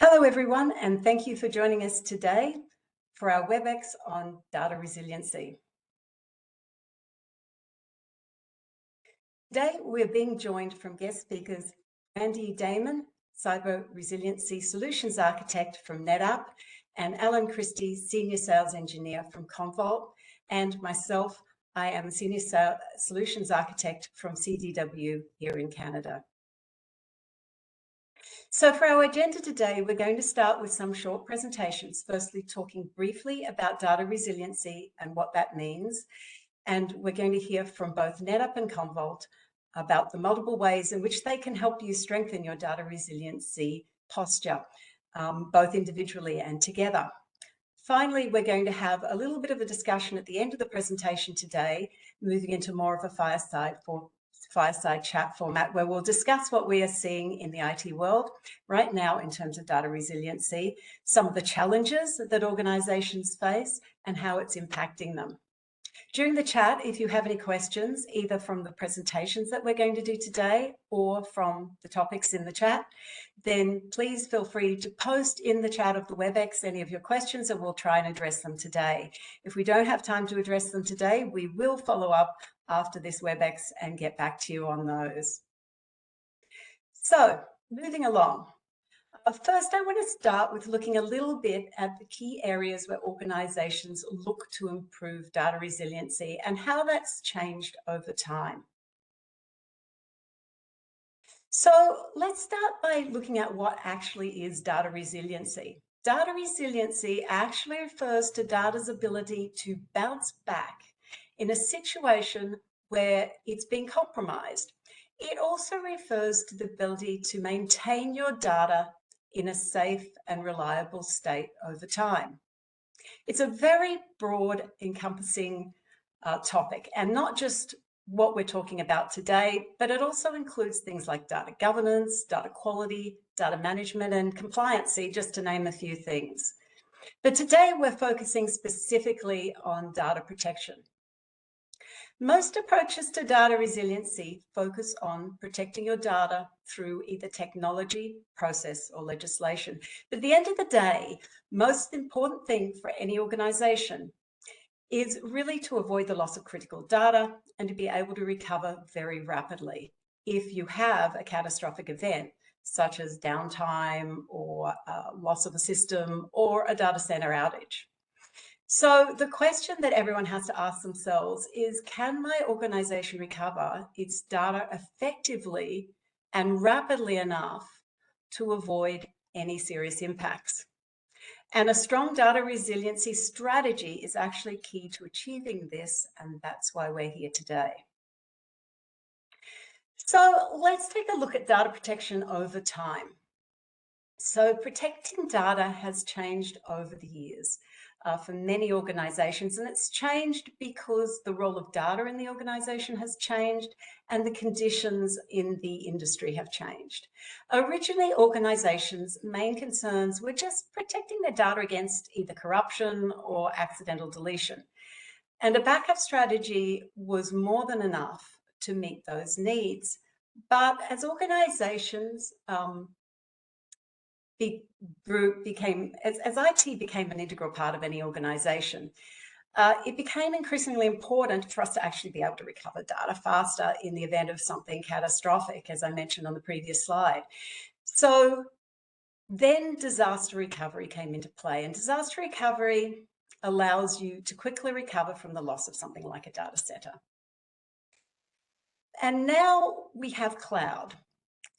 Hello everyone, and thank you for joining us today for our WebEx on data resiliency. Today we're being joined from guest speakers Andy Damon, Cyber Resiliency Solutions Architect from NetApp, and Alan Christie, Senior Sales Engineer from Commvault, and myself, I am Senior Solutions Architect from CDW here in Canada. So for our agenda today, we're going to start with some short presentations, firstly talking briefly about data resiliency and what that means. And we're going to hear from both NetApp and Commvault about the multiple ways in which they can help you strengthen your data resiliency posture, both individually and together. Finally, we're going to have a little bit of a discussion at the end of the presentation today, moving into more of a fireside chat format where we'll discuss what we are seeing in the IT world right now in terms of data resiliency, some of the challenges that organizations face and how it's impacting them. During the chat, if you have any questions, either from the presentations that we're going to do today or from the topics in the chat, then please feel free to post in the chat of the WebEx any of your questions and we'll try and address them today. If we don't have time to address them today, we will follow up after this WebEx and get back to you on those. So, moving along. First, I want to start with looking a little bit at the key areas where organizations look to improve data resiliency and how that's changed over time. So let's start by looking at what actually is data resiliency. Data resiliency actually refers to data's ability to bounce back in a situation where it's been compromised. It also refers to the ability to maintain your data in a safe and reliable state over time. It's a very broad, encompassing topic, and not just what we're talking about today, but it also includes things like data governance, data quality, data management, and compliancy, just to name a few things. But today we're focusing specifically on data protection. Most approaches to data resiliency focus on protecting your data through either technology, process, or legislation. But at the end of the day, most important thing for any organization is really to avoid the loss of critical data and to be able to recover very rapidly if you have a catastrophic event, such as downtime or loss of a system or a data center outage. So the question that everyone has to ask themselves is, can my organization recover its data effectively and rapidly enough to avoid any serious impacts? And a strong data resiliency strategy is actually key to achieving this, and that's why we're here today. So let's take a look at data protection over time. So protecting data has changed over the years for many organizations, and it's changed because the role of data in the organization has changed and the conditions in the industry have changed. Originally, organizations' main concerns were just protecting their data against either corruption or accidental deletion. And a backup strategy was more than enough to meet those needs. But as organizations as IT became an integral part of any organization, it became increasingly important for us to actually be able to recover data faster in the event of something catastrophic, as I mentioned on the previous slide. So then disaster recovery came into play, and disaster recovery allows you to quickly recover from the loss of something like a data center. And now we have cloud.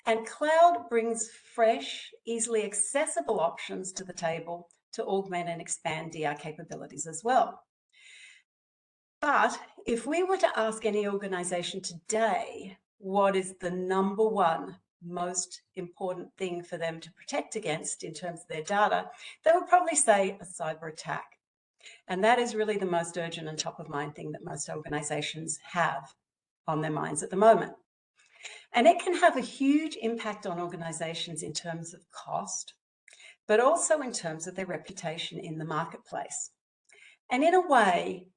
And cloud brings fresh, easily accessible options to the table to augment and expand DR capabilities as well. But if we were to ask any organization today, what is the number one most important thing for them to protect against in terms of their data, they would probably say a cyber attack. And that is really the most urgent and top of mind thing that most organizations have on their minds at the moment. And it can have a huge impact on organizations in terms of cost, but also in terms of their reputation in the marketplace. And in a way,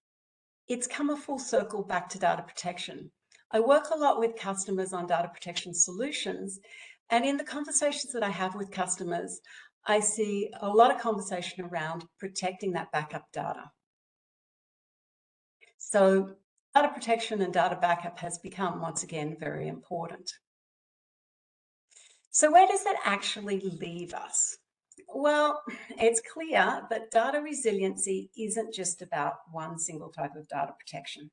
it's come a full circle back to data protection. I work a lot with customers on data protection solutions, and in the conversations that I have with customers, I see a lot of conversation around protecting that backup data. So data protection and data backup has become, once again, very important. So where does that actually leave us? Well, it's clear that data resiliency isn't just about one single type of data protection.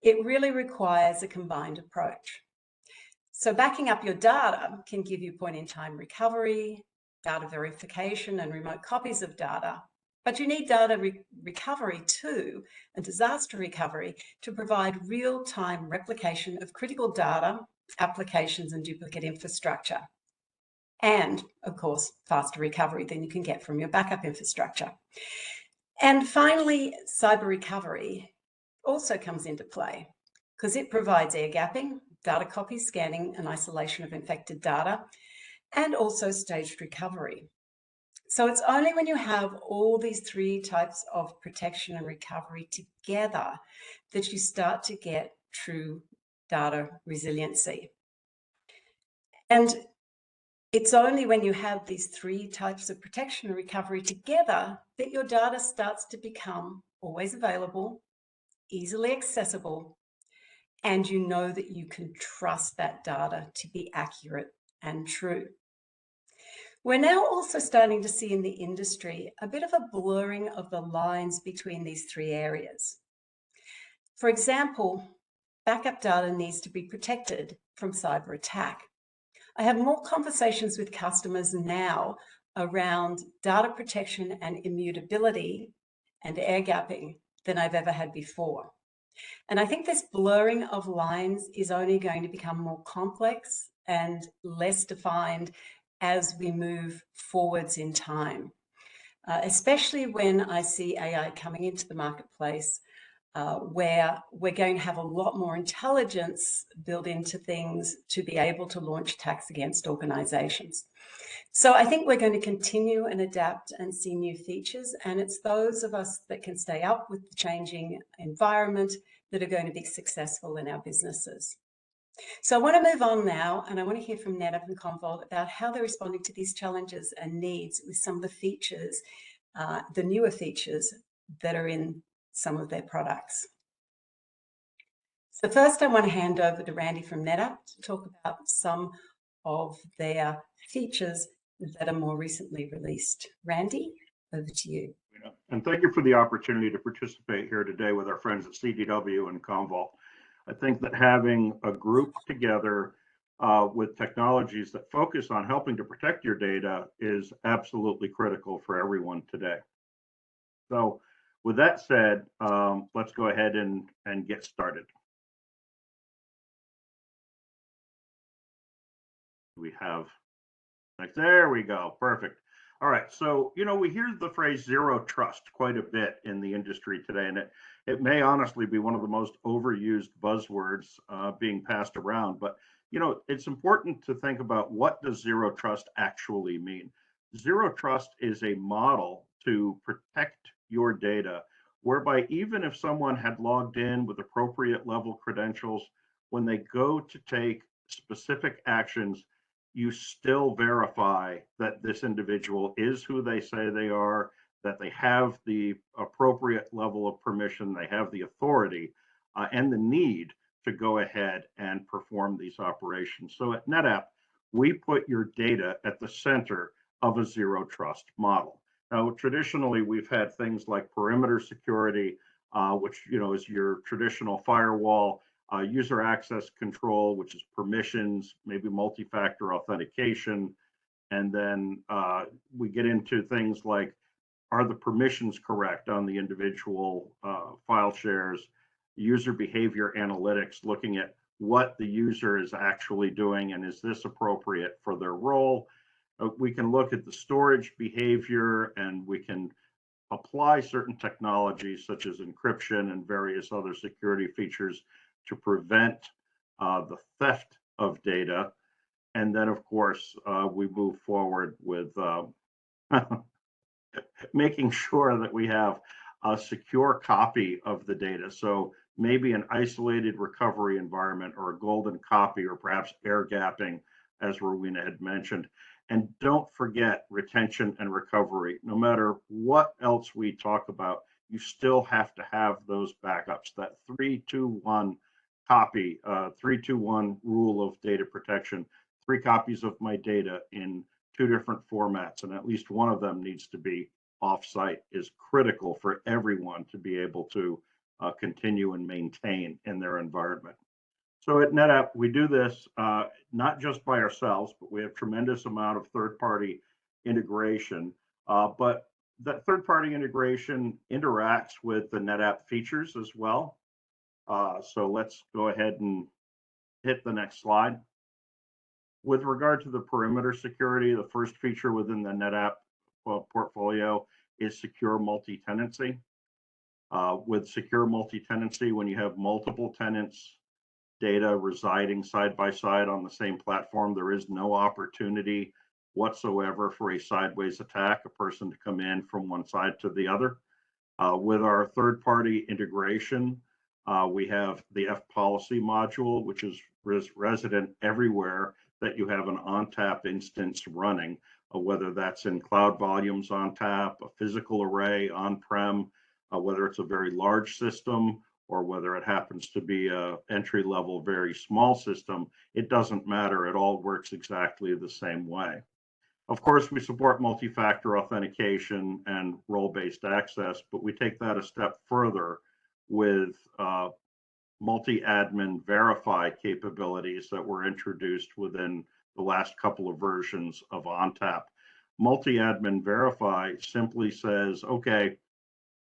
It really requires a combined approach. So backing up your data can give you point-in-time recovery, data verification, and remote copies of data. But you need data recovery too, and disaster recovery, to provide real-time replication of critical data, applications, and duplicate infrastructure. And, of course, faster recovery than you can get from your backup infrastructure. And finally, cyber recovery also comes into play because it provides air gapping, data copy scanning and isolation of infected data, and also staged recovery. So it's only when you have all these three types of protection and recovery together that you start to get true data resiliency. And it's only when you have these three types of protection and recovery together that your data starts to become always available, easily accessible, and you know that you can trust that data to be accurate and true. We're now also starting to see in the industry a bit of a blurring of the lines between these three areas. For example, backup data needs to be protected from cyber attack. I have more conversations with customers now around data protection and immutability and air gapping than I've ever had before. And I think this blurring of lines is only going to become more complex and less defined as we move forwards in time, especially when I see AI coming into the marketplace, where we're going to have a lot more intelligence built into things to be able to launch attacks against organizations. So I think we're going to continue and adapt and see new features, and it's those of us that can stay up with the changing environment that are going to be successful in our businesses. So I want to move on now, and I want to hear from NetApp and Commvault about how they're responding to these challenges and needs with some of the features, the newer features that are in some of their products. So first I want to hand over to Randy from NetApp to talk about some of their features that are more recently released. Randy, over to you. And thank you for the opportunity to participate here today with our friends at CDW and Commvault. I think that having a group together with technologies that focus on helping to protect your data is absolutely critical for everyone today. So with that said, let's go ahead and get started. We have, like, there we go, perfect. All right, so, we hear the phrase zero trust quite a bit in the industry today, and it may honestly be one of the most overused buzzwords being passed around, but, it's important to think about, what does zero trust actually mean? Zero trust is a model to protect your data, whereby even if someone had logged in with appropriate level credentials, when they go to take specific actions, you still verify that this individual is who they say they are, that they have the appropriate level of permission, they have the authority and the need to go ahead and perform these operations. So at NetApp, we put your data at the center of a zero trust model. Now, traditionally, we've had things like perimeter security, which is your traditional firewall, user access control, which is permissions, maybe multi-factor authentication. And then we get into things like, are the permissions correct on the individual file shares, user behavior analytics, looking at what the user is actually doing and is this appropriate for their role. We can look at the storage behavior, and we can apply certain technologies such as encryption and various other security features to prevent the theft of data. And then, of course, we move forward with making sure that we have a secure copy of the data. So maybe an isolated recovery environment, or a golden copy, or perhaps air gapping as Rowena had mentioned. And don't forget retention and recovery. No matter what else we talk about, you still have to have those backups. That 3-2-1 copy, 3-2-1 rule of data protection, 3 copies of my data in 2 different formats, and at least one of them needs to be offsite, is critical for everyone to be able to continue and maintain in their environment. So at NetApp, we do this not just by ourselves, but we have tremendous amount of third-party integration. But that third-party integration interacts with the NetApp features as well. So let's go ahead and hit the next slide. With regard to the perimeter security, the first feature within the NetApp portfolio is secure multi-tenancy. With secure multi-tenancy, when you have multiple tenants, data residing side by side on the same platform, there is no opportunity whatsoever for a sideways attack, a person to come in from one side to the other. With our third-party integration, we have the F-policy module, which is resident everywhere that you have an ONTAP instance running, whether that's in cloud volumes ONTAP, a physical array on-prem, whether it's a very large system or whether it happens to be a entry-level, very small system, it doesn't matter. It all works exactly the same way. Of course, we support multi-factor authentication and role-based access, but we take that a step further with multi-admin verify capabilities that were introduced within the last couple of versions of ONTAP. Multi-admin verify simply says, okay,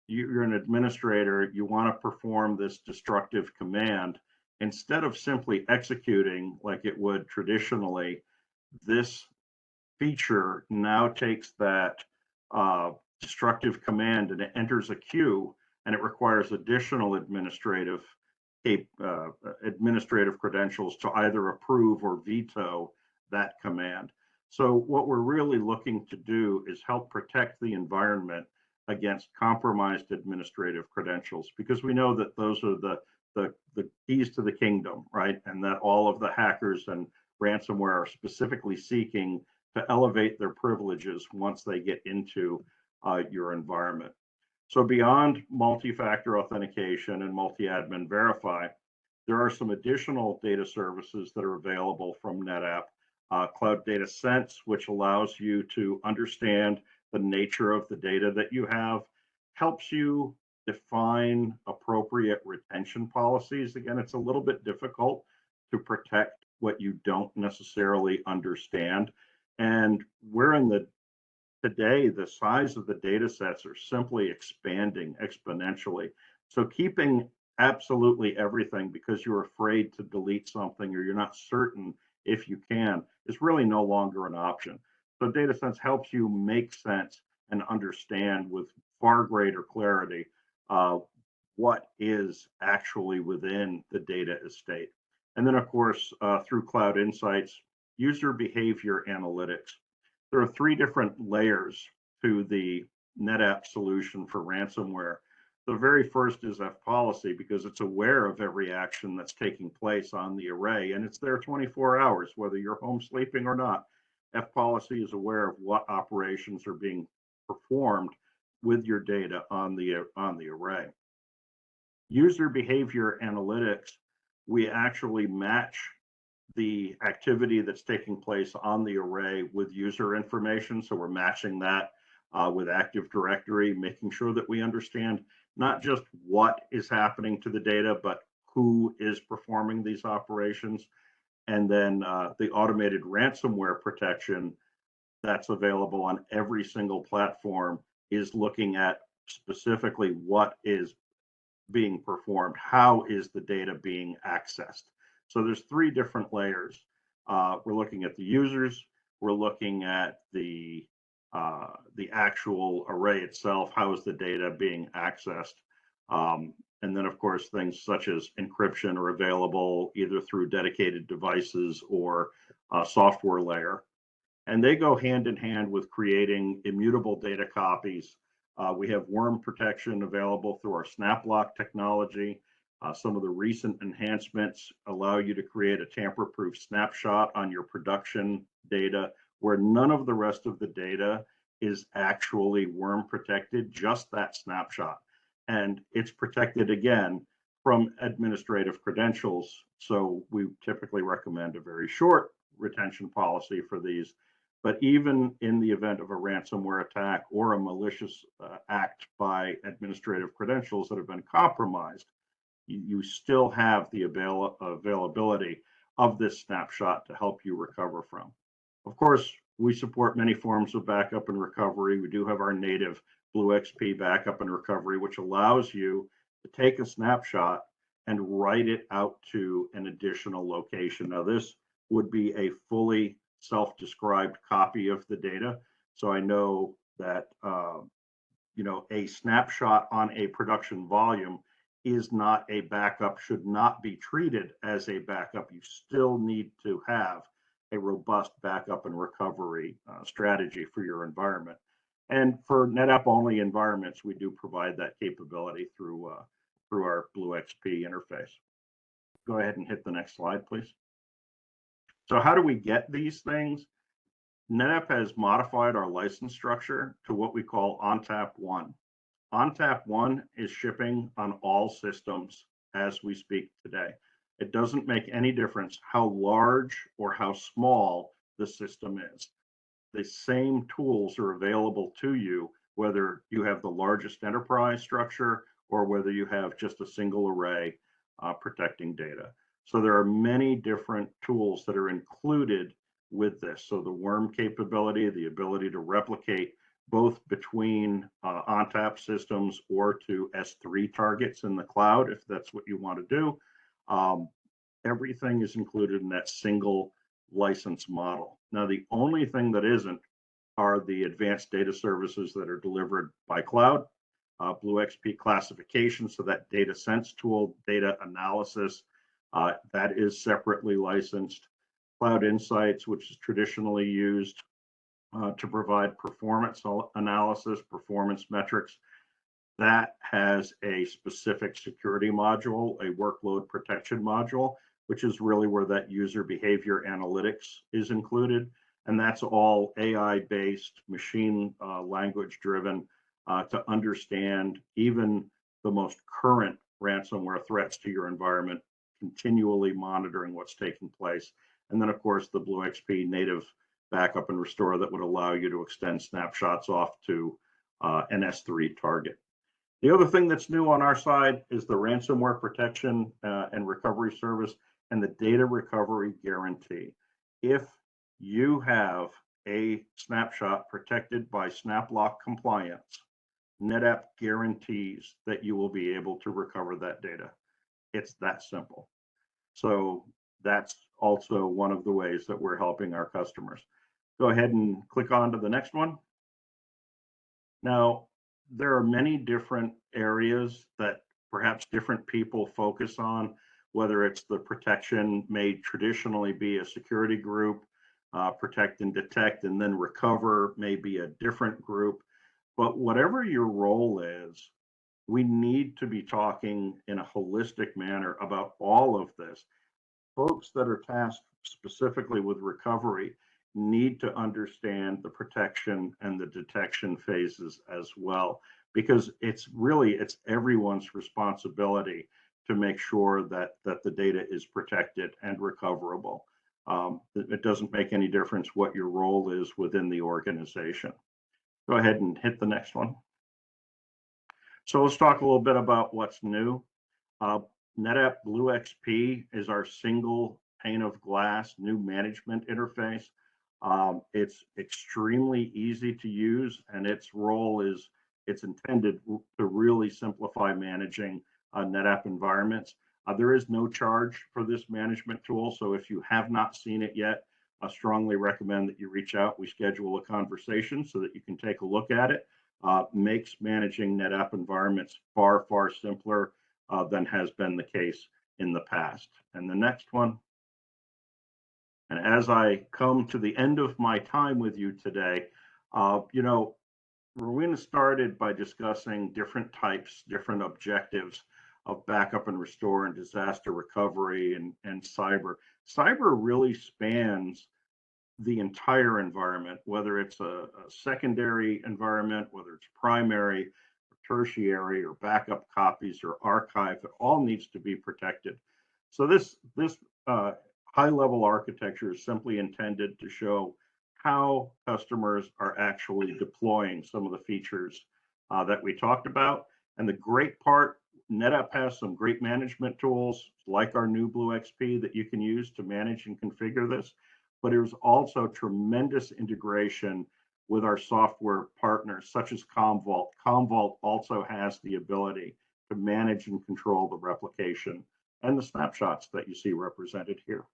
you're an administrator, you want to perform this destructive command. Instead of simply executing like it would traditionally, this feature now takes that destructive command and it enters a queue, and it requires additional administrative credentials to either approve or veto that command. So what we're really looking to do is help protect the environment against compromised administrative credentials, because we know that those are the keys to the kingdom, right? And that all of the hackers and ransomware are specifically seeking to elevate their privileges once they get into your environment. So beyond multi-factor authentication and multi-admin verify, there are some additional data services that are available from NetApp. Cloud Data Sense, which allows you to understand the nature of the data that you have, helps you define appropriate retention policies. Again, it's a little bit difficult to protect what you don't necessarily understand. And we're in today, the size of the data sets are simply expanding exponentially. So keeping absolutely everything because you're afraid to delete something or you're not certain if you can is really no longer an option. So DataSense helps you make sense and understand with far greater clarity what is actually within the data estate. And then, of course, through Cloud Insights, user behavior analytics. There are 3 different layers to the NetApp solution for ransomware. The very first is F-policy, because it's aware of every action that's taking place on the array, and it's there 24 hours, whether you're home sleeping or not. F-policy is aware of what operations are being performed with your data on the array. User behavior analytics, we actually match the activity that's taking place on the array with user information. So we're matching that with Active Directory, making sure that we understand not just what is happening to the data, but who is performing these operations. And then the automated ransomware protection that's available on every single platform is looking at specifically what is being performed, how is the data being accessed. So there's 3 different layers. We're looking at the users, we're looking at the actual array itself, how is the data being accessed, and then of course things such as encryption are available either through dedicated devices or software layer. And they go hand in hand with creating immutable data copies. We have worm protection available through our SnapLock technology. Some of the recent enhancements allow you to create a tamper-proof snapshot on your production data where none of the rest of the data is actually worm protected, just that snapshot. And it's protected again from administrative credentials. So we typically recommend a very short retention policy for these. But even in the event of a ransomware attack or a malicious act by administrative credentials that have been compromised, you still have the availability of this snapshot to help you recover from. Of course, we support many forms of backup and recovery. We do have our native BlueXP backup and recovery, which allows you to take a snapshot and write it out to an additional location. Now, this would be a fully self-described copy of the data. So I know that a snapshot on a production volume is not a backup, should not be treated as a backup. You still need to have a robust backup and recovery strategy for your environment. And for NetApp only environments, we do provide that capability through our BlueXP interface. Go ahead and hit the next slide, please. So how do we get these things? NetApp has modified our license structure to what we call ONTAP 1. ONTAP 1 is shipping on all systems as we speak today. It doesn't make any difference how large or how small the system is. The same tools are available to you, whether you have the largest enterprise structure or whether you have just a single array protecting data. So there are many different tools that are included with this. So the worm capability, the ability to replicate both between ONTAP systems or to S3 targets in the cloud, if that's what you want to do. Everything is included in that single license model. Now, the only thing that isn't are the advanced data services that are delivered by cloud, BlueXP classification, so that data sense tool, data analysis, that is separately licensed. Cloud Insights, which is traditionally used to provide performance analysis, performance metrics, that has a specific security module, a workload protection module, which is really where that user behavior analytics is included. And that's all AI-based, machine language driven to understand even the most current ransomware threats to your environment, continually monitoring what's taking place. And then, of course, the BlueXP native backup and restore that would allow you to extend snapshots off to an S3 target. The other thing that's new on our side is the ransomware protection and recovery service and the data recovery guarantee. If you have a snapshot protected by SnapLock compliance, NetApp guarantees that you will be able to recover that data. It's that simple. So that's also one of the ways that we're helping our customers. Go ahead and click on to the next one. Now, there are many different areas that perhaps different people focus on, whether it's the protection may traditionally be a security group, protect and detect, and then recover may be a different group. But whatever your role is, we need to be talking in a holistic manner about all of this. Folks that are tasked specifically with recovery need to understand the protection and the detection phases as well, because it's everyone's responsibility to make sure that the data is protected and recoverable. It doesn't make any difference what your role is within the organization. Go ahead and hit the next one. So let's talk a little bit about what's new. NetApp BlueXP is our single pane of glass new management interface. It's extremely easy to use, and its role is it's intended to really simplify managing NetApp environments. There is no charge for this management tool, so if you have not seen it yet, I strongly recommend that you reach out. We schedule a conversation so that you can take a look at it. Makes managing NetApp environments far, far simpler than has been the case in the past. And the next one. And as I come to the end of my time with you today, Rowena started by discussing different types, different objectives of backup and restore and disaster recovery and cyber. Cyber really spans the entire environment, whether it's a secondary environment, whether it's primary, or tertiary, or backup copies, or archive. It all needs to be protected. So this high-level architecture is simply intended to show how customers are actually deploying some of the features that we talked about. And the great part, NetApp has some great management tools like our new Blue XP that you can use to manage and configure this. But there's also tremendous integration with our software partners, such as Commvault. Commvault also has the ability to manage and control the replication and the snapshots that you see represented here.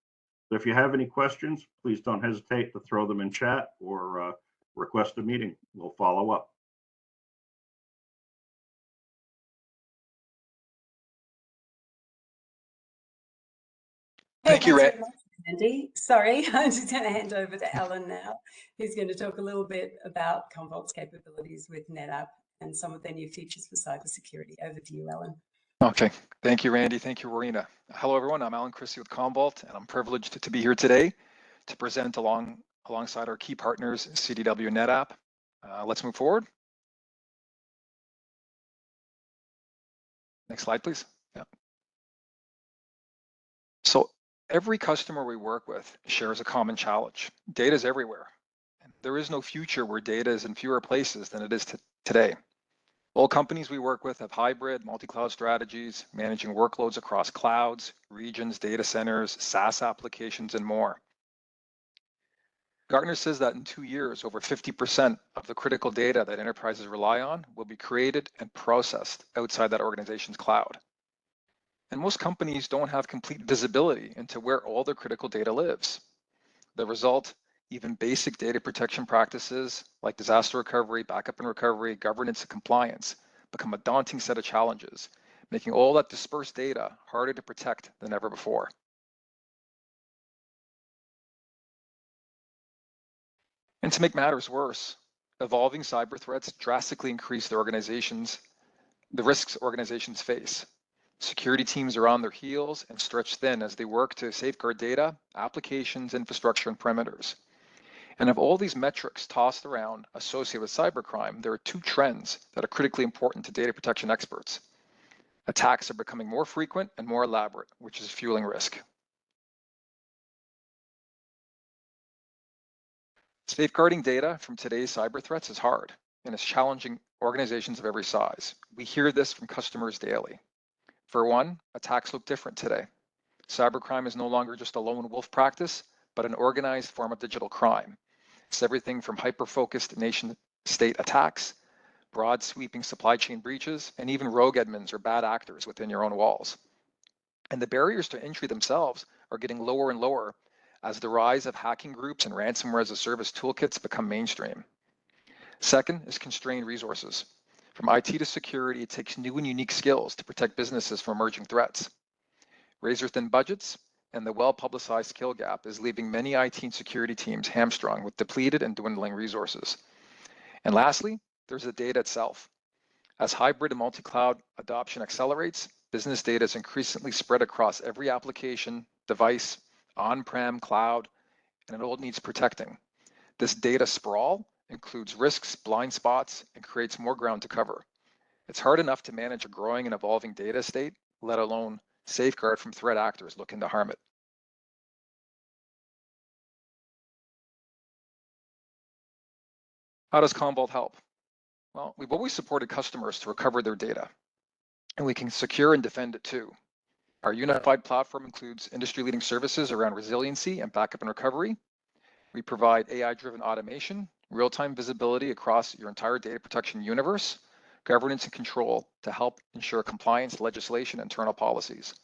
So if you have any questions, please don't hesitate to throw them in chat or request a meeting. We'll follow up. Thank you, Randy. Sorry, I'm just going to hand over to Alan now, who's going to talk a little bit about Commvault's capabilities with NetApp and some of their new features for cybersecurity. Over to you, Alan. Okay, thank you, Randy. Thank you, Rowena. Hello, everyone. I'm Alan Christie with Commvault, and I'm privileged to be here today to present alongside our key partners, CDW and NetApp. Let's move forward. Next slide, please. Yeah. So every customer we work with shares a common challenge. Data is everywhere. And there is no future where data is in fewer places than it is today. All companies we work with have hybrid, multi-cloud strategies, managing workloads across clouds, regions, data centers, SaaS applications, and more. Gartner says that in 2 years, over 50% of the critical data that enterprises rely on will be created and processed outside that organization's cloud. And most companies don't have complete visibility into where all their critical data lives. The result, even basic data protection practices like disaster recovery, backup and recovery, governance and compliance become a daunting set of challenges, making all that dispersed data harder to protect than ever before. And to make matters worse, evolving cyber threats drastically increase the risks organizations face. Security teams are on their heels and stretched thin as they work to safeguard data, applications, infrastructure, and perimeters. And of all these metrics tossed around associated with cybercrime, there are 2 trends that are critically important to data protection experts. Attacks are becoming more frequent and more elaborate, which is fueling risk. Safeguarding data from today's cyber threats is hard, and it's challenging organizations of every size. We hear this from customers daily. For one, attacks look different today. Cybercrime is no longer just a lone wolf practice, but an organized form of digital crime. It's everything from hyper-focused nation-state attacks, broad sweeping supply chain breaches, and even rogue admins or bad actors within your own walls. And the barriers to entry themselves are getting lower and lower as the rise of hacking groups and ransomware as a service toolkits become mainstream. Second is constrained resources. From IT to security, it takes new and unique skills to protect businesses from emerging threats. Razor-thin budgets and the well-publicized skill gap is leaving many IT and security teams hamstrung with depleted and dwindling resources. And lastly, there's the data itself. As hybrid and multi-cloud adoption accelerates, business data is increasingly spread across every application, device, on-prem, cloud, and it all needs protecting. This data sprawl includes risks, blind spots, and creates more ground to cover. It's hard enough to manage a growing and evolving data estate, let alone safeguard from threat actors looking to harm it. How does Commvault help? Well, we've always supported customers to recover their data, and we can secure and defend it too. Our unified platform includes industry-leading services around resiliency and backup and recovery. We provide AI-driven automation, real-time visibility across your entire data protection universe, governance and control to help ensure compliance to legislation and internal policies.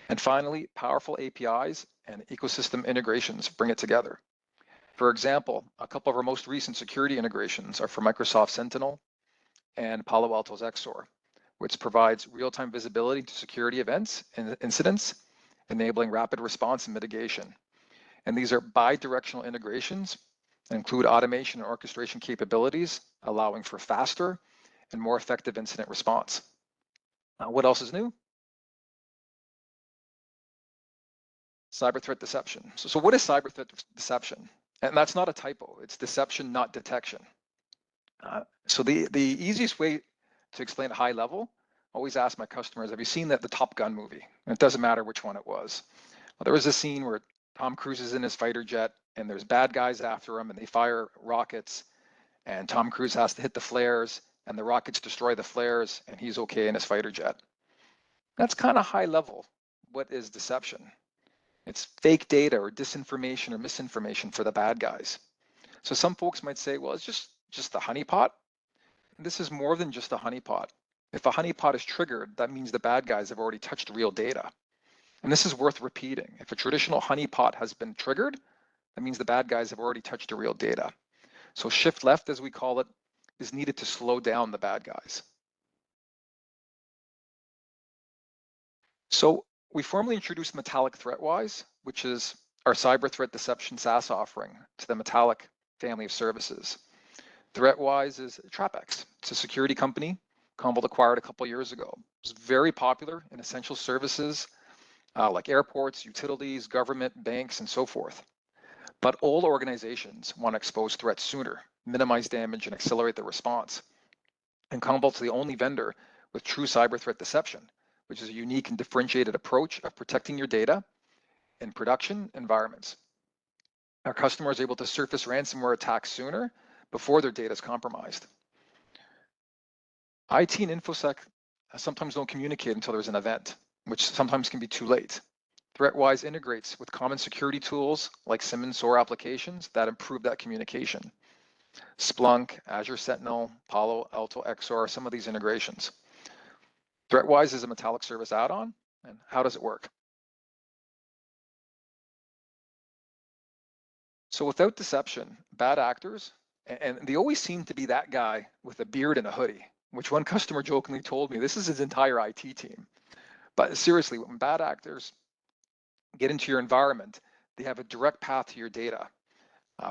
And finally, powerful APIs and ecosystem integrations bring it together. For example, a couple of our most recent security integrations are for Microsoft Sentinel and Palo Alto's XSOAR, which provides real-time visibility to security events and incidents, enabling rapid response and mitigation. And these are bi-directional integrations that include automation and orchestration capabilities, allowing for faster and more effective incident response. What else is new? Cyber threat deception. So what is cyber threat deception? And that's not a typo. It's deception, not detection. So the easiest way to explain at high level, I always ask my customers, have you seen the Top Gun movie? And it doesn't matter which one it was. Well, there was a scene where Tom Cruise is in his fighter jet and there's bad guys after him and they fire rockets and Tom Cruise has to hit the flares and the rockets destroy the flares and he's okay in his fighter jet. That's kind of high level. What is deception? It's fake data or disinformation or misinformation for the bad guys. So some folks might say, well, it's just a honeypot. This is more than just a honeypot. If a honeypot is triggered, that means the bad guys have already touched real data. And this is worth repeating. If a traditional honeypot has been triggered, that means the bad guys have already touched the real data. So shift left, as we call it, is needed to slow down the bad guys. So we formally introduced Metallic ThreatWise, which is our cyber threat deception SaaS offering to the Metallic family of services. ThreatWise is TrapX. It's a security company Commvault acquired a couple years ago. It's very popular in essential services like airports, utilities, government, banks, and so forth. But all organizations want to expose threats sooner, minimize damage, and accelerate the response. And Commvault's the only vendor with true cyber threat deception, which is a unique and differentiated approach of protecting your data in production environments. Our customers are able to surface ransomware attacks sooner before their data is compromised. IT and InfoSec sometimes don't communicate until there's an event, which sometimes can be too late. ThreatWise integrates with common security tools like SIEM and SOAR applications that improve that communication. Splunk, Azure Sentinel, Palo Alto XR, some of these integrations. ThreatWise is a Metallic service add-on, and how does it work? So without deception, bad actors, and they always seem to be that guy with a beard and a hoodie, which one customer jokingly told me, this is his entire IT team. But seriously, when bad actors get into your environment, they have a direct path to your data,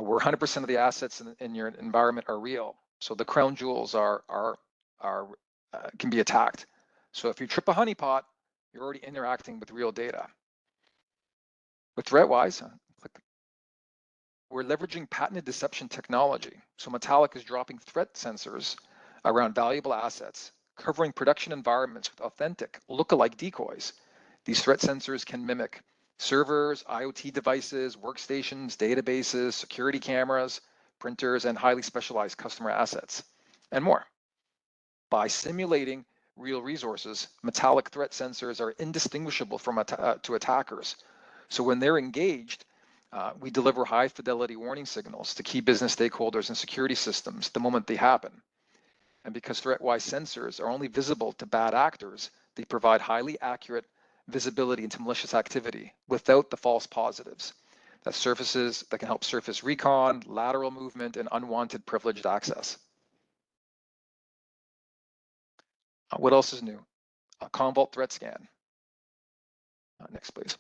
where 100% of the assets in your environment are real. So the crown jewels can be attacked. So if you trip a honeypot, you're already interacting with real data. With ThreatWise, we're leveraging patented deception technology. So Metallic is dropping threat sensors around valuable assets, covering production environments with authentic lookalike decoys. These threat sensors can mimic servers, IoT devices, workstations, databases, security cameras, printers, and highly specialized customer assets, and more. By simulating real resources, Metallic threat sensors are indistinguishable from to attackers. So when they're engaged, we deliver high fidelity warning signals to key business stakeholders and security systems the moment they happen. And because ThreatWise sensors are only visible to bad actors, they provide highly accurate visibility into malicious activity without the false positives that can help surface recon, lateral movement, and unwanted privileged access. What else is new? Commvault Threat Scan. Next, please.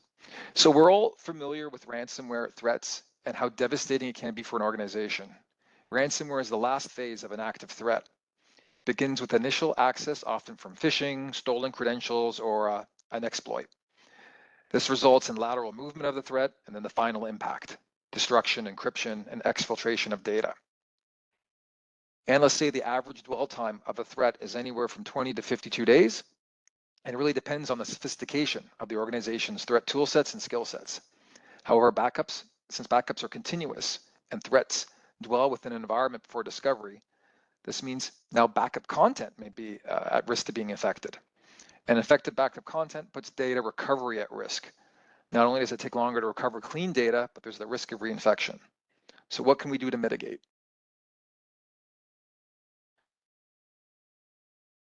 So we're all familiar with ransomware threats and how devastating it can be for an organization. Ransomware is the last phase of an active threat. It begins with initial access, often from phishing, stolen credentials, or an exploit. This results in lateral movement of the threat and then the final impact, destruction, encryption, and exfiltration of data. And let's say the average dwell time of a threat is anywhere from 20 to 52 days. And it really depends on the sophistication of the organization's threat tool sets and skill sets. However, since backups are continuous and threats dwell within an environment before discovery, this means now backup content may be at risk to being infected. And infected backup content puts data recovery at risk. Not only does it take longer to recover clean data, but there's the risk of reinfection. So what can we do to mitigate?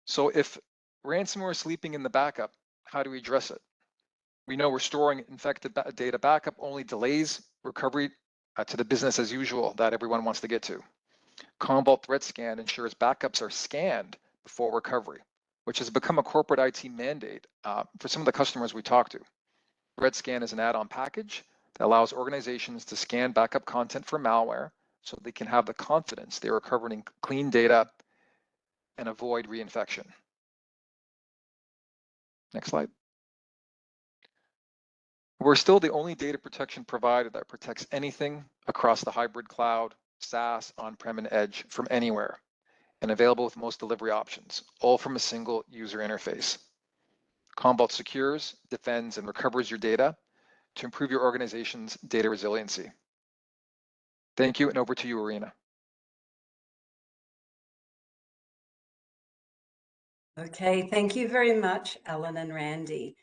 So if ransomware is sleeping in the backup, how do we address it? We know restoring infected data backup only delays recovery to the business as usual that everyone wants to get to. Commvault Threat Scan ensures backups are scanned before recovery, which has become a corporate IT mandate for some of the customers we talk to. Threat Scan is an add-on package that allows organizations to scan backup content for malware so they can have the confidence they're recovering clean data and avoid reinfection. Next slide. We're still the only data protection provider that protects anything across the hybrid cloud, SaaS, on-prem, and edge from anywhere, and available with most delivery options, all from a single user interface. Commvault secures, defends, and recovers your data to improve your organization's data resiliency. Thank you, and over to you, Arena. Okay, thank you very much, Alan and Randy.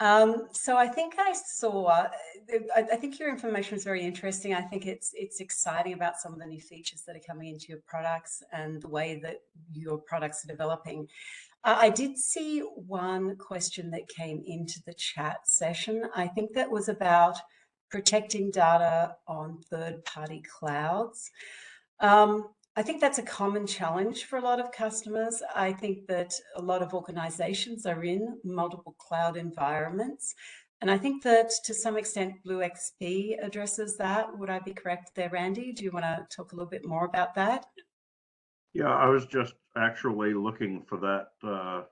So I think I think your information is very interesting. I think it's exciting about some of the new features that are coming into your products and the way that your products are developing. I did see one question that came into the chat session. I think that was about protecting data on third-party clouds. I think that's a common challenge for a lot of customers. I think that a lot of organizations are in multiple cloud environments. And I think that to some extent, BlueXP addresses that. Would I be correct there, Randy? Do you want to talk a little bit more about that? Yeah, I was just actually looking for that,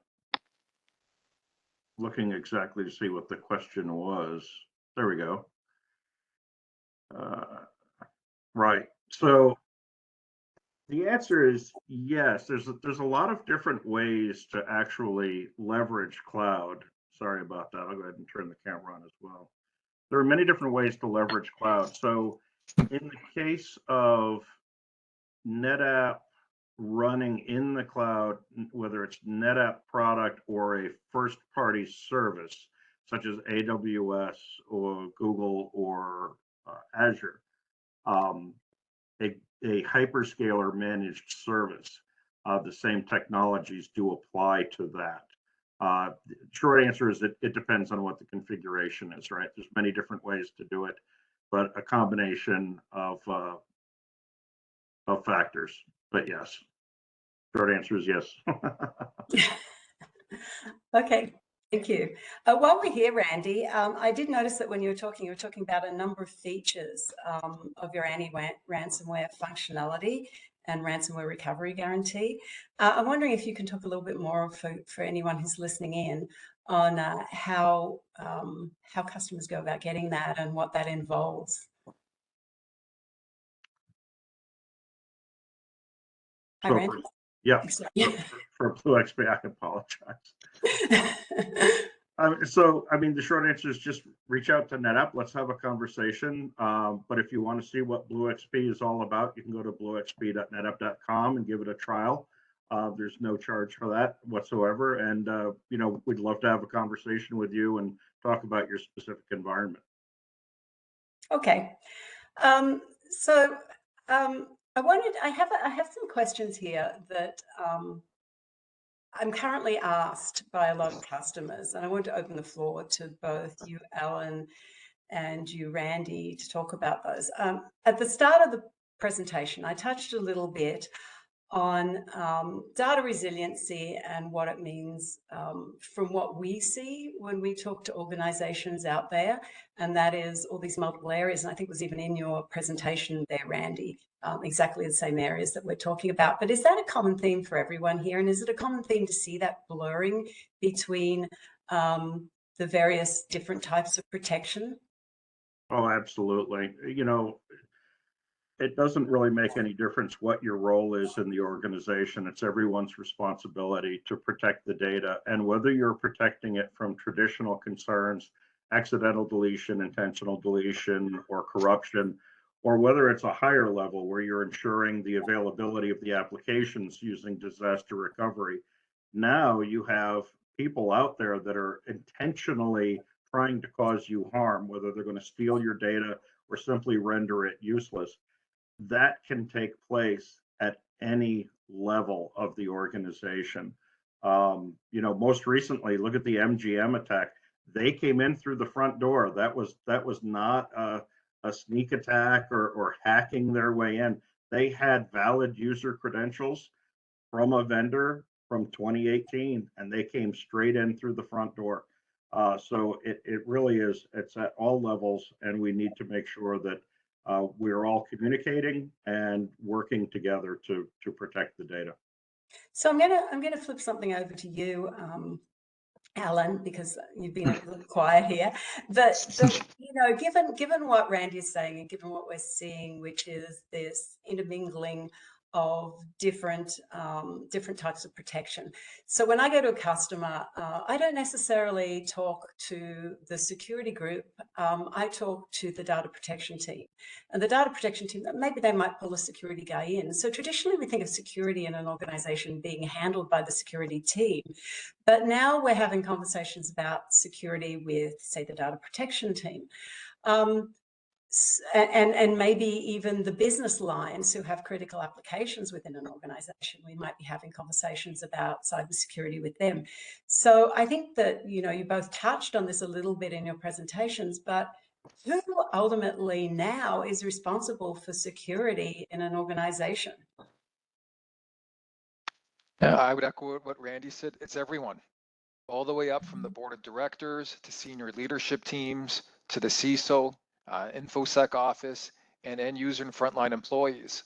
looking exactly to see what the question was. There we go. Right. So the answer is yes. There's a lot of different ways to actually leverage cloud. Sorry about that. I'll go ahead and turn the camera on as well. There are many different ways to leverage cloud. So in the case of NetApp running in the cloud, whether it's NetApp product or a first-party service, such as AWS or Google or Azure, a hyperscaler managed service, the same technologies do apply to that. Short answer is it depends on what the configuration is, right? There's many different ways to do it, but a combination of factors. But yes, short answer is yes. Okay, thank you. While we're here, Randy, I did notice that when you were talking about a number of features of your anti-ransomware functionality and ransomware recovery guarantee. I'm wondering if you can talk a little bit more for anyone who's listening in on how customers go about getting that and what that involves. Hi, Randy. Yeah, for BlueXP, I apologize. So, I mean, the short answer is just reach out to NetApp. Let's have a conversation. But if you want to see what BlueXP is all about, you can go to bluexp.netapp.com and give it a trial. There's no charge for that whatsoever. And, you know, we'd love to have a conversation with you and talk about your specific environment. Okay. I have some questions here that I'm currently asked by a lot of customers, and I want to open the floor to both you, Alan, and you, Randy, to talk about those. At the start of the presentation, I touched a little bit on data resiliency and what it means from what we see when we talk to organizations out there, and that is all these multiple areas. And I think it was even in your presentation there, Randy, exactly the same areas that we're talking about. But is that a common theme for everyone here? And is it a common theme to see that blurring between the various different types of protection? Oh, absolutely. You know, it doesn't really make any difference what your role is in the organization. It's everyone's responsibility to protect the data. And whether you're protecting it from traditional concerns, accidental deletion, intentional deletion, or corruption, or whether it's a higher level where you're ensuring the availability of the applications using disaster recovery, now you have people out there that are intentionally trying to cause you harm, whether they're going to steal your data or simply render it useless. That can take place at any level of the organization. You know, most recently, look at the MGM attack. They came in through the front door. That was not a sneak attack or hacking their way in. They had valid user credentials from a vendor from 2018, and they came straight in through the front door. So it really is. It's at all levels, and we need to make sure that we're all communicating and working together to protect the data. So I'm gonna flip something over to you, Alan, because you've been a little quiet here, given what Randy is saying and given what we're seeing, which is this intermingling of different types of protection. So when I go to a customer, I don't necessarily talk to the security group. I talk to the data protection team. And the data protection team, maybe they might pull a security guy in. So traditionally, we think of security in an organization being handled by the security team. But now we're having conversations about security with, say, the data protection team. And maybe even the business lines who have critical applications within an organization. We might be having conversations about cybersecurity with them. So I think that, you both touched on this a little bit in your presentations, but who ultimately now is responsible for security in an organization? Yeah, I would echo what Randy said. It's everyone, all the way up from the board of directors to senior leadership teams to the CISO, InfoSec office, and end user and frontline employees.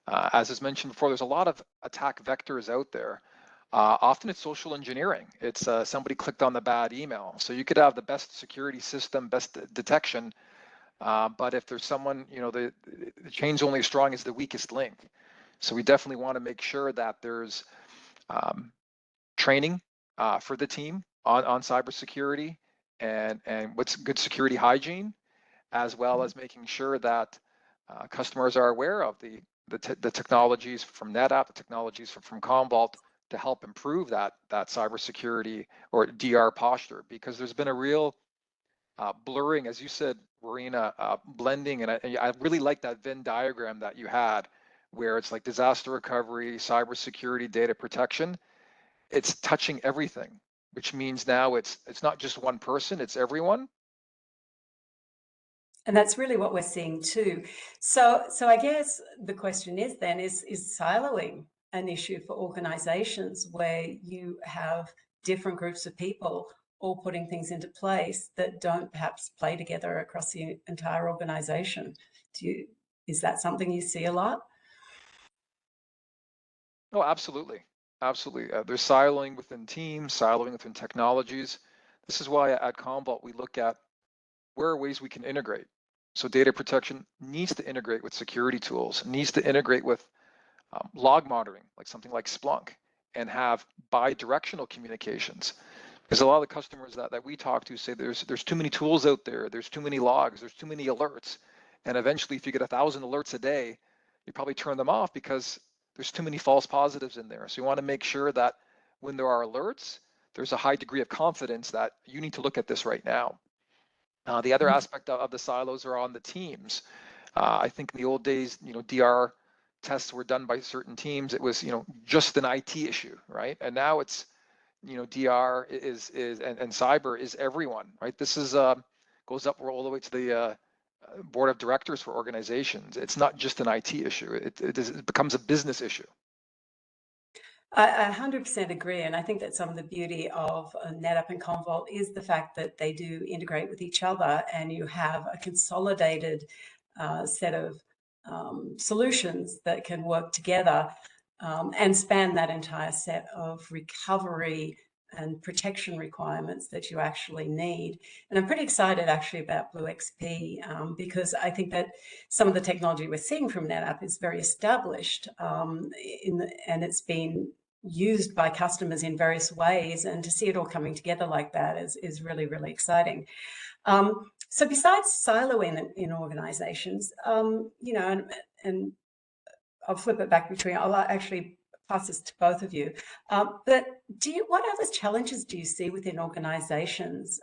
As is mentioned before, there's a lot of attack vectors out there. Often it's social engineering. It's somebody clicked on the bad email. So you could have the best security system, best detection, but if there's someone, the chain's only as strong as the weakest link. So we definitely want to make sure that there's training for the team on cybersecurity and what's good security hygiene, as well as making sure that customers are aware of the technologies from NetApp, the technologies from Commvault to help improve that cybersecurity or DR posture, because there's been a real blurring, as you said, Marina, blending, and I really like that Venn diagram that you had, where it's like disaster recovery, cybersecurity, data protection. It's touching everything, which means now it's not just one person, it's everyone. And that's really what we're seeing too. So I guess the question is then, is siloing an issue for organizations where you have different groups of people all putting things into place that don't perhaps play together across the entire organization? Is that something you see a lot? Oh, absolutely. Absolutely. There's siloing within teams, siloing within technologies. This is why at Commvault we look at where are ways we can integrate. So data protection needs to integrate with security tools, needs to integrate with log monitoring, like something like Splunk, and have bi-directional communications. Because a lot of the customers that we talk to say there's too many tools out there, there's too many logs, there's too many alerts. And eventually, if you get 1,000 alerts a day, you probably turn them off because there's too many false positives in there. So you want to make sure that when there are alerts, there's a high degree of confidence that you need to look at this right now. The other aspect of the silos are on the teams. I think in the old days, DR tests were done by certain teams. It was, just an IT issue, right? And now it's, DR is and cyber is everyone, right? This is goes up all the way to the board of directors for organizations. It's not just an IT issue. It becomes a business issue. I 100% agree, and I think that some of the beauty of NetApp and Commvault is the fact that they do integrate with each other, and you have a consolidated set of solutions that can work together and span that entire set of recovery and protection requirements that you actually need. And I'm pretty excited actually about Blue XP because I think that some of the technology we're seeing from NetApp is very established and it's been used by customers in various ways, and to see it all coming together like that is really, really exciting. So besides siloing in organizations, and I'll flip it back between, I'll actually pass this to both of you. But what other challenges do you see within organizations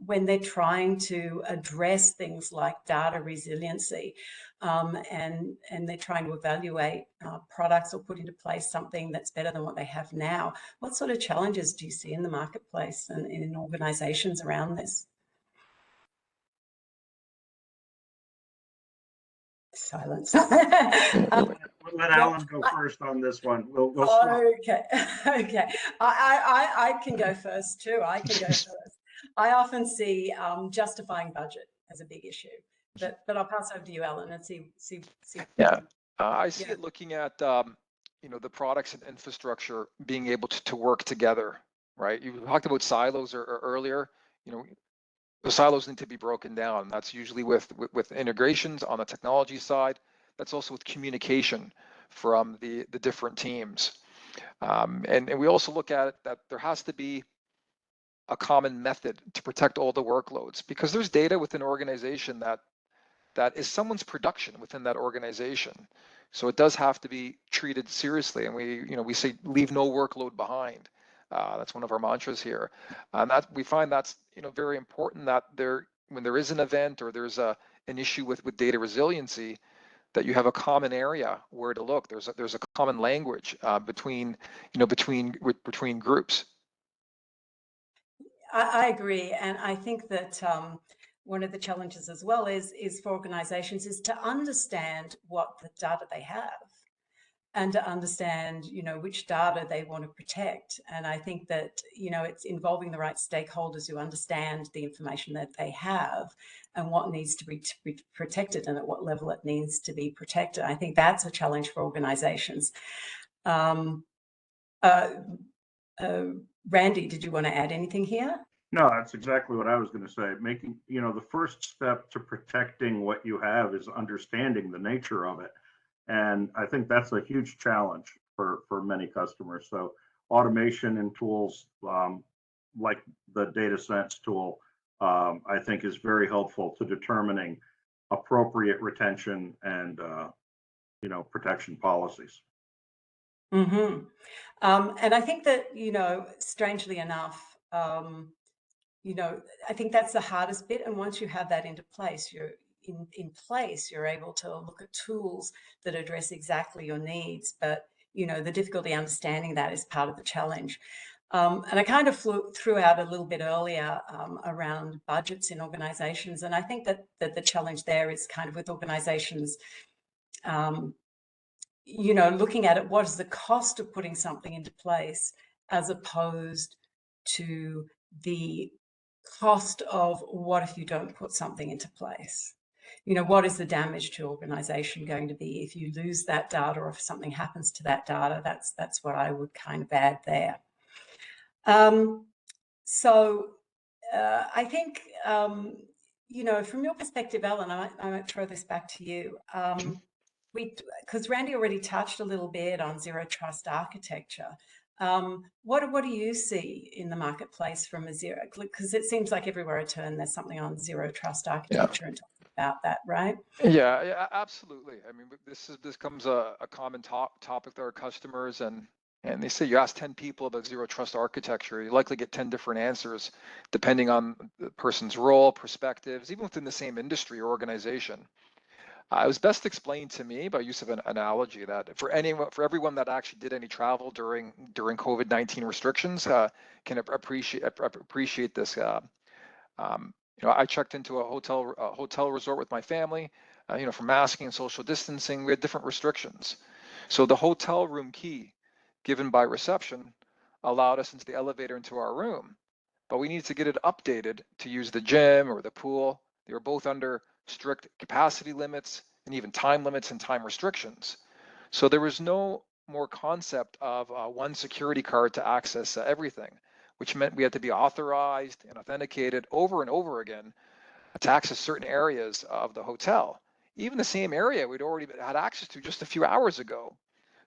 when they're trying to address things like data resiliency and they're trying to evaluate products or put into place something that's better than what they have now? What sort of challenges do you see in the marketplace and in organizations around this? Silence. We'll let Alan go first on this one. We'll swap. Okay. I can go first too. I can go first. I often see justifying budget as a big issue, but I'll pass over to you, Alan, and see. Yeah, I see it looking at the products and infrastructure being able to work together, right? You talked about silos or earlier. You know, the silos need to be broken down. That's usually with integrations on the technology side. That's also with communication from the different teams. And we also look at it that there has to be a common method to protect all the workloads, because there's data within an organization that is someone's production within that organization. So it does have to be treated seriously, and we say leave no workload behind. That's one of our mantras here, and that we find that's very important, that when there is an event or there's an issue with data resiliency, that you have a common area where to look. There's a common language between groups. I agree, and I think that one of the challenges as well is for organizations is to understand what the data they have and to understand, which data they want to protect. And I think that, it's involving the right stakeholders who understand the information that they have and what needs to be protected and at what level it needs to be protected. I think that's a challenge for organizations. Randy, did you want to add anything here? No, that's exactly what I was going to say. Making, the first step to protecting what you have is understanding the nature of it. And I think that's a huge challenge for many customers. So automation and tools like the DataSense tool, I think is very helpful to determining appropriate retention and, protection policies. Mm-hmm. And I think that, strangely enough, I think that's the hardest bit. And once you have that into place, in place, you're able to look at tools that address exactly your needs. But, the difficulty understanding that is part of the challenge. And I kind of threw out a little bit earlier around budgets in organizations. And I think that the challenge there is kind of with organizations, looking at it, what is the cost of putting something into place as opposed to the cost of what if you don't put something into place? What is the damage to organization going to be if you lose that data or if something happens to that data? That's what I would kind of add there. So I think, from your perspective, Ellen, I might throw this back to you. Because Randy already touched a little bit on zero trust architecture. What do you see in the marketplace from a zero? Because it seems like everywhere I turn, there's something on zero trust architecture and talking about that, right? Yeah, absolutely. I mean, this becomes a common topic with our customers, and they say you ask 10 people about zero trust architecture, you likely get 10 different answers depending on the person's role, perspectives, even within the same industry or organization. It was best explained to me by use of an analogy that for everyone that actually did any travel during COVID-19 restrictions can appreciate this. I checked into a hotel resort with my family. For masking and social distancing, we had different restrictions. So the hotel room key given by reception allowed us into the elevator into our room, but we needed to get it updated to use the gym or the pool. They were both under strict capacity limits and even time limits and time restrictions. So there was no more concept of one security card to access everything, which meant we had to be authorized and authenticated over and over again to access certain areas of the hotel, even the same area we'd already had access to just a few hours ago.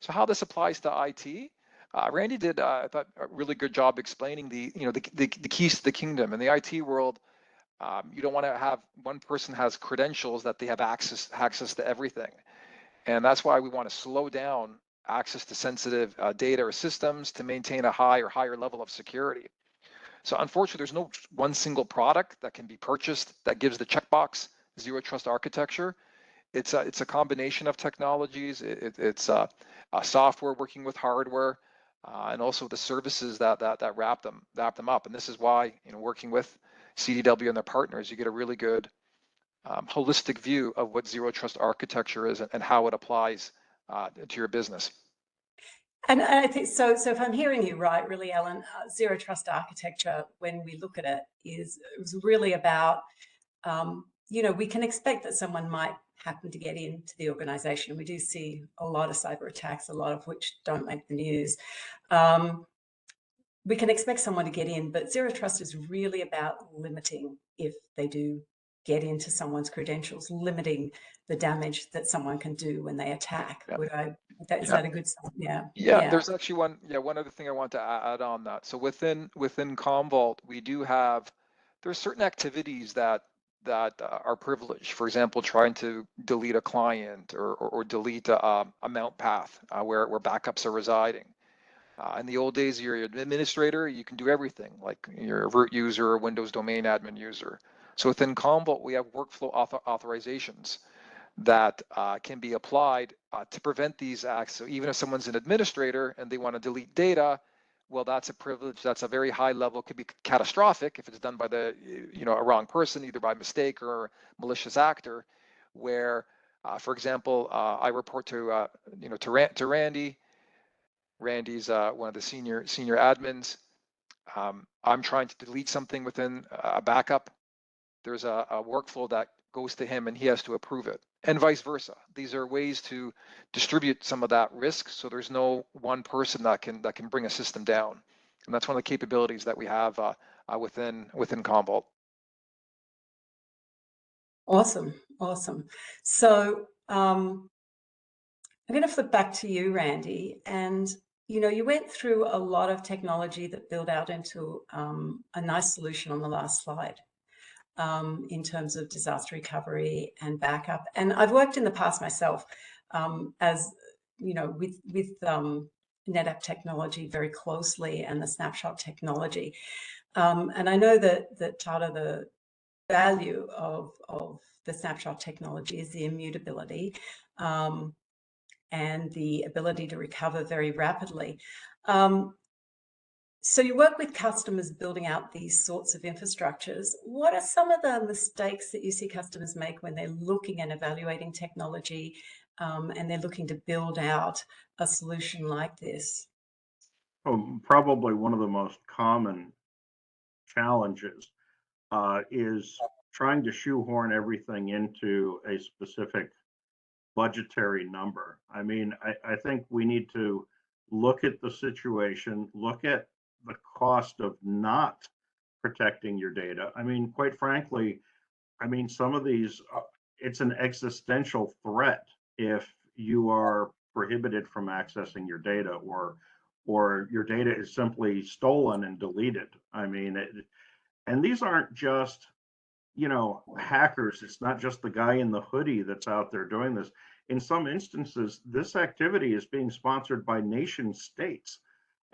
So how this applies to IT, Randy did, I thought, a really good job explaining the keys to the kingdom. In the IT world, you don't want to have one person has credentials that they have access to everything. And that's why we want to slow down access to sensitive data or systems to maintain a higher level of security. So unfortunately, there's no one single product that can be purchased that gives the checkbox zero trust architecture. It's a combination of technologies. It's software working with hardware, and also the services that wrap them up. And this is why, working with CDW and their partners, you get a really good holistic view of what zero trust architecture is and how it applies to your business. And I think so. If I'm hearing you right, really, Ellen, zero trust architecture, when we look at it, is really about, we can expect that someone might happen to get into the organization. We do see a lot of cyber attacks, a lot of which don't make the news. we can expect someone to get in, but zero trust is really about limiting if they do get into someone's credentials, limiting the damage that someone can do when they attack. Yeah. Is that a good? Yeah. Yeah, there's actually one other thing I want to add on that. So within Commvault, we do have, there's certain activities that are privileged. For example, trying to delete a client or delete a mount path where backups are residing. In the old days, you're an administrator, you can do everything, like you're a root user or Windows domain admin user. So within Commvault, we have workflow authorizations that can be applied to prevent these acts. So even if someone's an administrator and they want to delete data, well, that's a privilege. That's a very high level, could be catastrophic if it's done by the, a wrong person, either by mistake or malicious actor, where, for example, I report to, to Randy. Randy's one of the senior admins. I'm trying to delete something within a backup. There's a workflow that goes to him and he has to approve it, and vice versa. These are ways to distribute some of that risk, so there's no one person that can bring a system down, and that's one of the capabilities that we have within Commvault. Awesome. So I'm going to flip back to you, Randy, and you went through a lot of technology that built out into a nice solution on the last slide. In terms of disaster recovery and backup. And I've worked in the past myself as, with NetApp technology very closely and the snapshot technology. And I know that part of the value of the snapshot technology is the immutability and the ability to recover very rapidly. So you work with customers building out these sorts of infrastructures. What are some of the mistakes that you see customers make when they're looking and evaluating technology and they're looking to build out a solution like this? Oh, probably one of the most common challenges is trying to shoehorn everything into a specific budgetary number. I mean, I think we need to look at the situation, look at the cost of not protecting your data. I mean, quite frankly, some of these, it's an existential threat if you are prohibited from accessing your data, or your data is simply stolen and deleted. I mean, and these aren't just, hackers. It's not just the guy in the hoodie that's out there doing this. In some instances, this activity is being sponsored by nation states.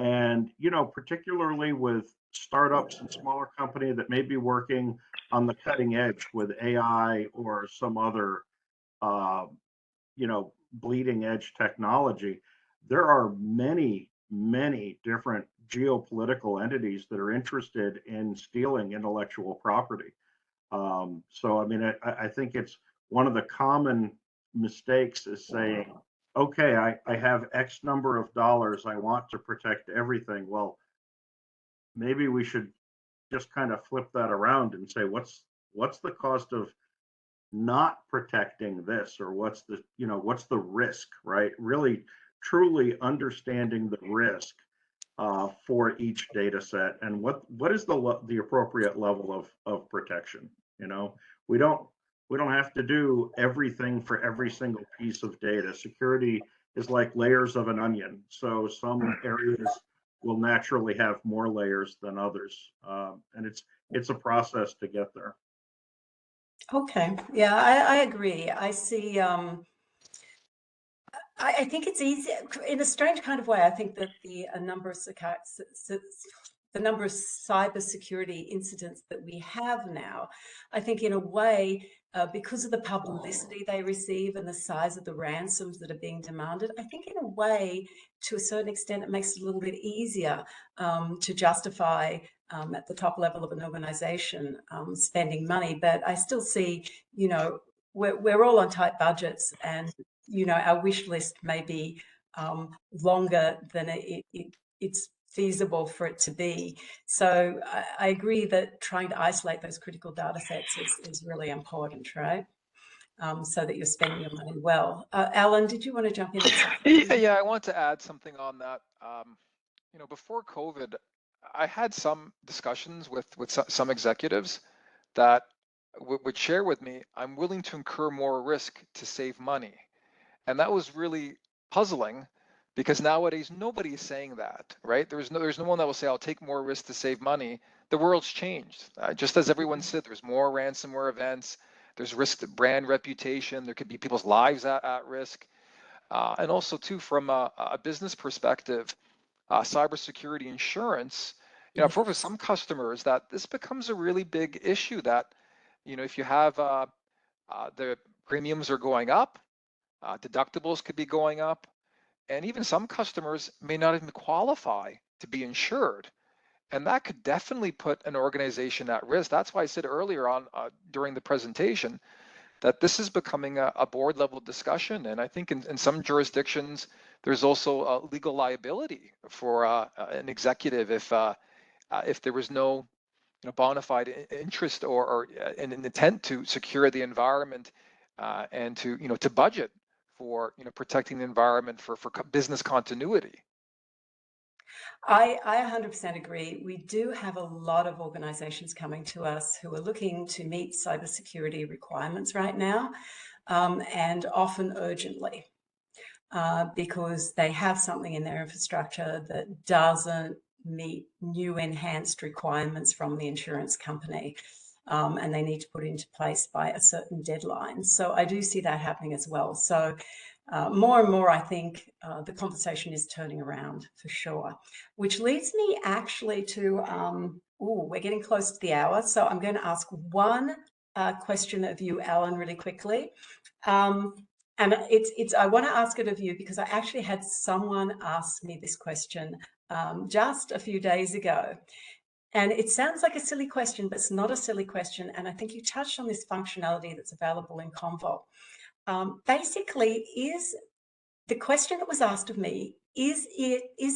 And, particularly with startups and smaller company that may be working on the cutting edge with AI or some other, bleeding edge technology, there are many, many different geopolitical entities that are interested in stealing intellectual property. So, I mean, I think it's one of the common mistakes is saying, okay, I have X number of dollars, I want to protect everything. Well, maybe we should just kind of flip that around and say, what's the cost of not protecting this, or what's the risk, right? Really, truly understanding the risk for each data set, and what is the appropriate level of protection. We don't have to do everything for every single piece of data. Security is like layers of an onion, so some areas will naturally have more layers than others, and it's a process to get there. Okay, yeah, I agree. I see. I think it's easy in a strange kind of way. I think that the number of cybersecurity incidents that we have now, I think in a way, because of the publicity they receive and the size of the ransoms that are being demanded, I think in a way, to a certain extent, it makes it a little bit easier to justify at the top level of an organization spending money. But I still see, we're all on tight budgets, and our wish list may be longer than it's feasible for it to be. So I agree that trying to isolate those critical data sets is really important, right? So that you're spending your money well. Alan, did you want to jump in? Yeah, I want to add something on that. Before COVID, I had some discussions with some executives that would share with me, I'm willing to incur more risk to save money. And that was really puzzling because nowadays nobody is saying that, right? There's no one that will say, I'll take more risk to save money. The world's changed. Just as everyone said, there's more ransomware events, there's risk to brand reputation, there could be people's lives at risk. And also too, from a business perspective, cybersecurity insurance, for some customers, that this becomes a really big issue that, if you have the premiums are going up, deductibles could be going up, and even some customers may not even qualify to be insured. And that could definitely put an organization at risk. That's why I said earlier on during the presentation that this is becoming a board level discussion. And I think in some jurisdictions, there's also legal liability for an executive if there was no bona fide interest or an intent to secure the environment and to budget for protecting the environment for business continuity. I 100% agree. We do have a lot of organizations coming to us who are looking to meet cybersecurity requirements right now, and often urgently, because they have something in their infrastructure that doesn't meet new enhanced requirements from the insurance company. And they need to put it into place by a certain deadline. So I do see that happening as well. So more and more, I think the conversation is turning around for sure, which leads me actually to, we're getting close to the hour. So I'm going to ask one question of you, Alan, really quickly. And I want to ask it of you because I actually had someone ask me this question just a few days ago. And it sounds like a silly question, but it's not a silly question. And I think you touched on this functionality that's available in Commvault. Basically, is the question that was asked of me, is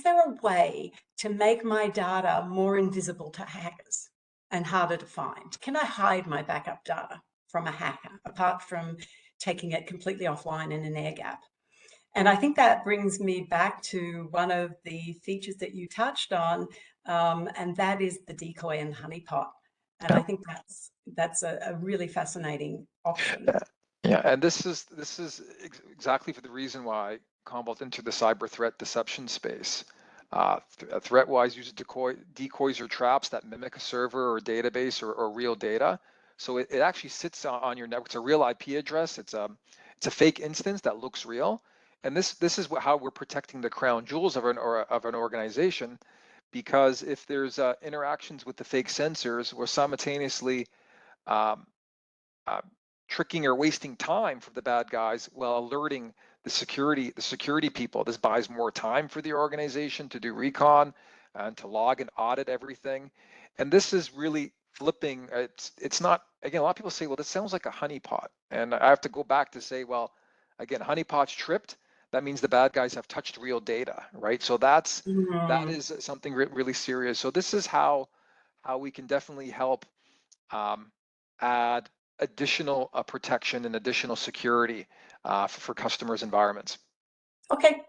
there a way to make my data more invisible to hackers and harder to find? Can I hide my backup data from a hacker, apart from taking it completely offline in an air gap? And I think that brings me back to one of the features that you touched on, and that is the decoy and honeypot. And I think that's a really fascinating option. Yeah, and this is exactly for the reason why Commvault entered the cyber threat deception space. Threat-wise, uses decoys or traps that mimic a server or database or real data. So it actually sits on your network. It's a real IP address. It's a fake instance that looks real. And this is how we're protecting the crown jewels of an organization, because if there's interactions with the fake sensors, we're simultaneously tricking or wasting time for the bad guys while alerting the security people. This buys more time for the organization to do recon and to log and audit everything. And this is really flipping. It's not, again, a lot of people say, well, this sounds like a honeypot. And I have to go back to say, well, again, honeypot's tripped. That means the bad guys have touched real data, right? So that is something really serious. So this is how we can definitely help add additional protection and additional security for customers' environments. Okay.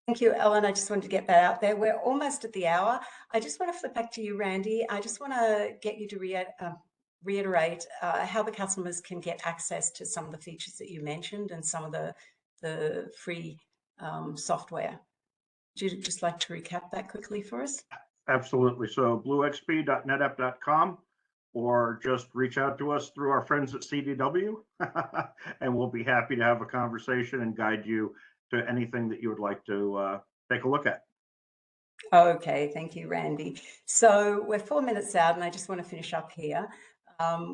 Thank you, Ellen. I just wanted to get that out there. We're almost at the hour. I just want to flip back to you, Randy. I just want to get you to reiterate how the customers can get access to some of the features that you mentioned and some of the free software. Would you just like to recap that quickly for us? Absolutely. So bluexp.netapp.com, or just reach out to us through our friends at CDW, and we'll be happy to have a conversation and guide you to anything that you would like to take a look at. Okay, thank you, Randy. So we're 4 minutes out, and I just want to finish up here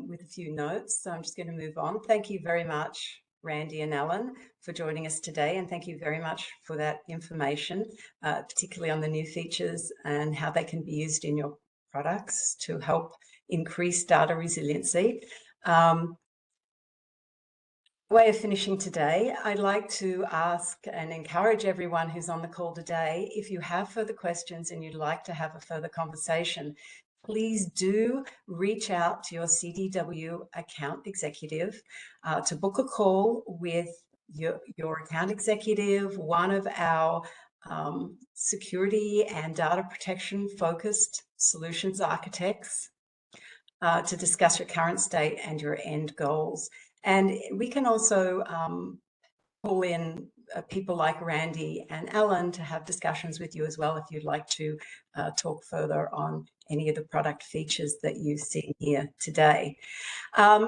with a few notes. So I'm just going to move on. Thank you very much, Randy and Alan, for joining us today. And thank you very much for that information, particularly on the new features and how they can be used in your products to help increase data resiliency. Way of finishing today, I'd like to ask and encourage everyone who's on the call today, if you have further questions and you'd like to have a further conversation, please do reach out to your CDW account executive to book a call with your account executive, one of our security and data protection focused solutions architects to discuss your current state and your end goals. And we can also pull in people like Randy and Alan to have discussions with you as well if you'd like to talk further on any of the product features that you've seen here today.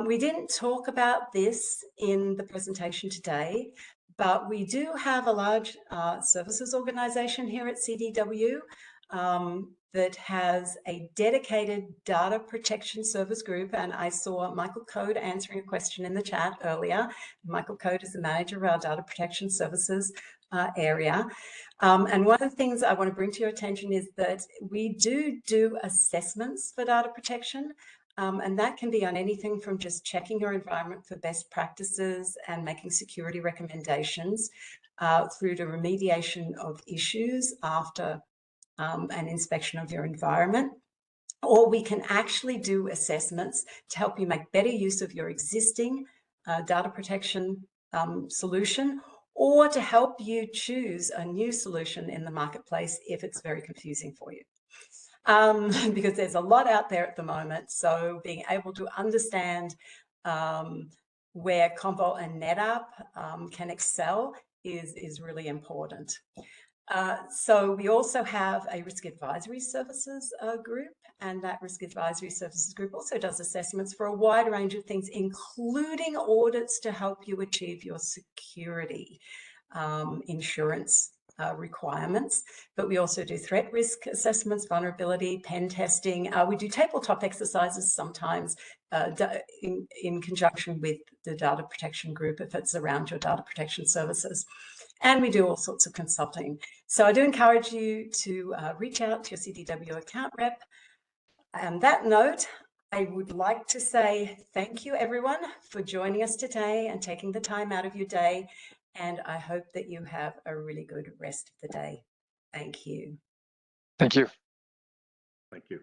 We didn't talk about this in the presentation today, but we do have a large services organization here at CDW that has a dedicated data protection service group. And I saw Michael Code answering a question in the chat earlier. Michael Code is the manager of our data protection services area. And one of the things I want to bring to your attention is that we do assessments for data protection. And that can be on anything from just checking your environment for best practices and making security recommendations through to remediation of issues after an inspection of your environment. Or we can actually do assessments to help you make better use of your existing data protection solution, or to help you choose a new solution in the marketplace if it's very confusing for you. Because there's a lot out there at the moment. So being able to understand where Commvault and NetApp can excel is really important. So we also have a risk advisory services group, and that risk advisory services group also does assessments for a wide range of things, including audits to help you achieve your security insurance requirements. But we also do threat risk assessments, vulnerability, pen testing. We do tabletop exercises sometimes in conjunction with the data protection group if it's around your data protection services. And we do all sorts of consulting. So I do encourage you to reach out to your CDW account rep. On that note, I would like to say thank you, everyone, for joining us today and taking the time out of your day. And I hope that you have a really good rest of the day. Thank you. Thank you. Thank you.